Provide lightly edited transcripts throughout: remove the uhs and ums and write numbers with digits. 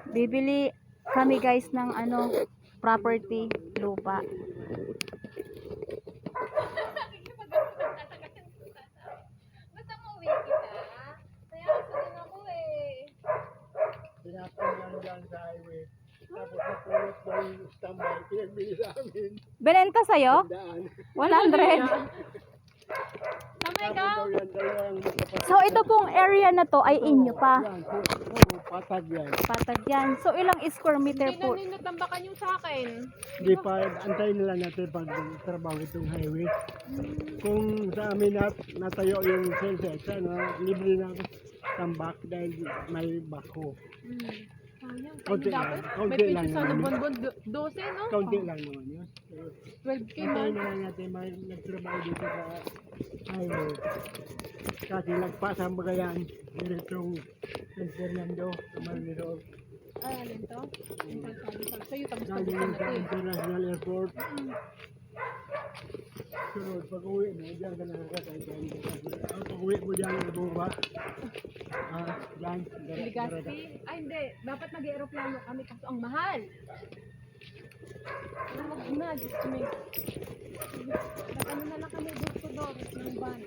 Bibili kami guys ng ano, property, lupa. Basta mauwi kita. Kaya gusto din ako eh. Pinapang lang dyan sa highway. Tapos napulot mo yung standby. Pinagbili sa amin. Binenta sa'yo? Daan. 100. Tama ikaw? Tapos daw yan, dalawang magkapatid. So ito pong area na to ay inyo pa. Yan, oo, patag yan. Patag yan. So ilang square meter Hindi na po? ninutambakan yung sa akin. Hindi pa, antayin nila natin pag trabaho itong highway. Kung sa amin natayo yung sunset, ano, libre na tambak dahil may bako. Sayang. Konti Dapat lang, may konti lang pinto sana naman. bonbon 12, no? Kaunti lang naman yun. 12K Antayin man. na lang natin may nagtrabaho dito sa highway. Kasi nagpasa ang bagayan. Diretong San Fernando, Manilo. Ay, alin to? Sa'yo, tapos Galing tabukan na sa to eh. International Airport. Sunod, pag uwi mo, diyan ka nakakasay. Pag uwi mo diyan, ibaba. Diyan, Legazpi? Ay, hindi. Dapat nag-aeroplano kami kaso ang mahal. Huwag na, Diyos ko may. Ano na lang kami door to door ng van.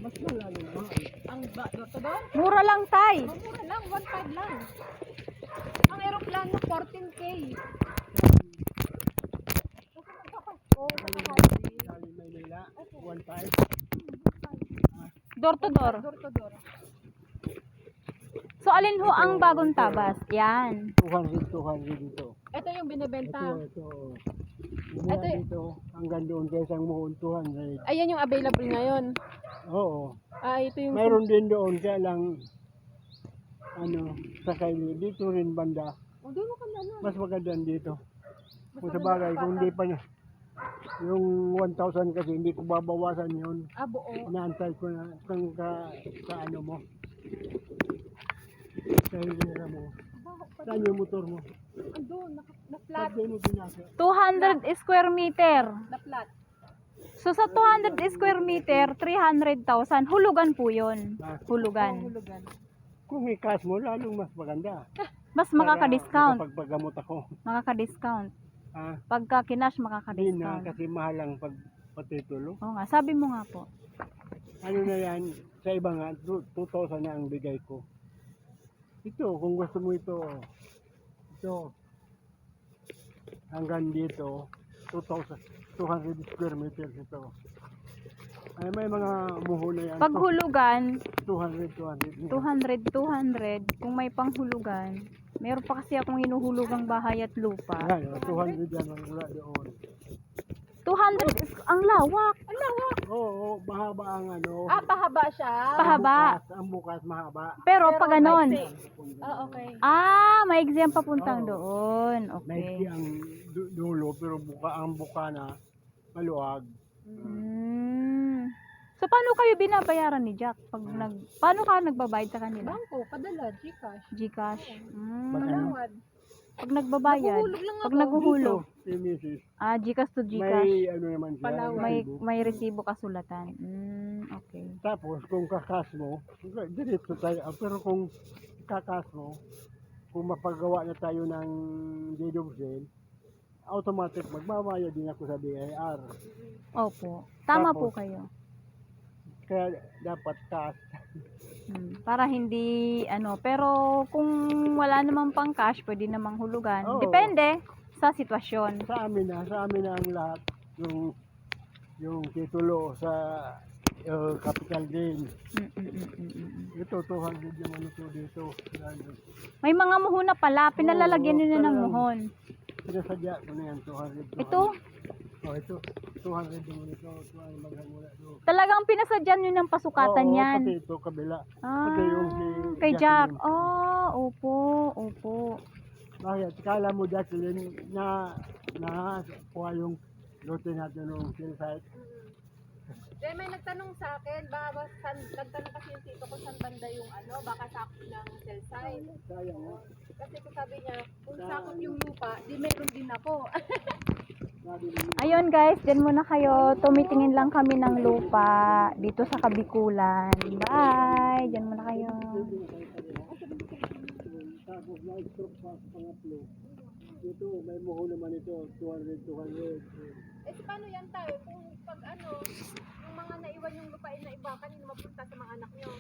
mas malalo mahal. Ang door to door? Mura lang tay. Mura lang, 1.5 lang. Ang aeroplano, 14K. Galing Maynila, 1.5. Door to door. Door to door. So alin ho ang bagong tabas? Yan. 200 dito. Ito yung binibenta. Ito. Ito y- Dito, hanggang doon sa isang muhon, 200. Ayan yung available ngayon. Oo. Ito yung... Mayroon din doon, kaya lang, ano, sa kaili. Dito rin banda. Oh, doon mo ka na, ano? Mas maganda dito. Mas Kung sa maganda bagay, pa kung ka. hindi pa niya, yung 1,000 kasi hindi ko babawasan yun. Buo. Inaantay ko na kung ka ano mo. Sa hilera mo. Saan yung motor mo? Andun, na-flat. Sabi mo pinasa. 200 square meter. Na-flat. So sa 200 square meter, 300,000. Hulugan po yun. Hulugan. Hulugan. Kung may cash mo, lalong mas maganda. Mas makaka-discount. Pagpagamot ako. Makaka-discount. Ah, Pagka kinash, hindi na makaka-discount. kasi mahal ang pagpatitulo. Oo nga, sabi mo nga po. Ano na yan, sa iba nga, 2,000 na ang bigay ko. Ito, kung gusto mo ito, hanggang dito, 200 square meters ito. Ay, may mga muho na yan. Pag hulugan, 200. 200. Kung may panghulugan, meron pa kasi akong hinuhulugang bahay at lupa. Yan, 200 yan ang mula doon. 200 is ang lawak. Ang lawak. Oo, mahaba ang ano. Pahaba siya. Pahaba. Ang bukas mahaba. Pero pag ganon, Okay. maigsi ang papuntang Oo. doon. Maiksi Okay. ang dulo, pero ang buka na maluwag. So paano kayo binabayaran ni Jack? Paano ka nagbabayad sa kanila? Bangko, padala, Gcash. GCash. Malawad. Pag nagbabayad, Naguhulog lang pag ako. naguhulog, Si Mrs. GCash to GCash. May ano naman siya. Palawag. resibo. May resibo kasulatan. Okay. Tapos kung kakas mo, diretso tayo. Pero kung kakas mo, kung mapagawa na tayo ng deduction, automatic magbabayad din ako sa BIR. Opo. Tama po Tapos, kayo. Kaya dapat cash. Para hindi pero kung wala namang pang cash, pwede namang hulugan. Oo. Depende sa sitwasyon. Sa amin na ang lahat yung titulo sa capital gain. Ito 200 yung ano to dito. 200. May mga muhon na pala, pinalalagyan nila ng talagang- muhon. Sinasadya ko na yan 200. Ito, Ito 200 yung ito. Ito ay maghamula ito. talagang pinasadyan nyo ng pasukatan Oo, yan. pati ito kabila. Ah, Pati yung kay Jack. Jacqueline. Opo. Bakit? Kala mo Jacqueline na kuha yung lote natin ng cell site. May nagtanong sa akin, nagtanong kasi yung tito ko saan banda yung baka sakop ng cell site. Sayang mo. Kasi sabi niya, kung sakop yung lupa, di meron din ako. Ayun guys, dyan muna kayo. Tumitingin lang kami ng lupa dito sa Kabikulan. Bye! Dyan muna kayo. Tapos na-stroke pa sa pangatlo. Ito, may muho naman ito, 200. Eh, paano yan tayo? Kung pag ano, yung mga naiwan yung lupain na iba, kanino mapunta sa mga anak nyo?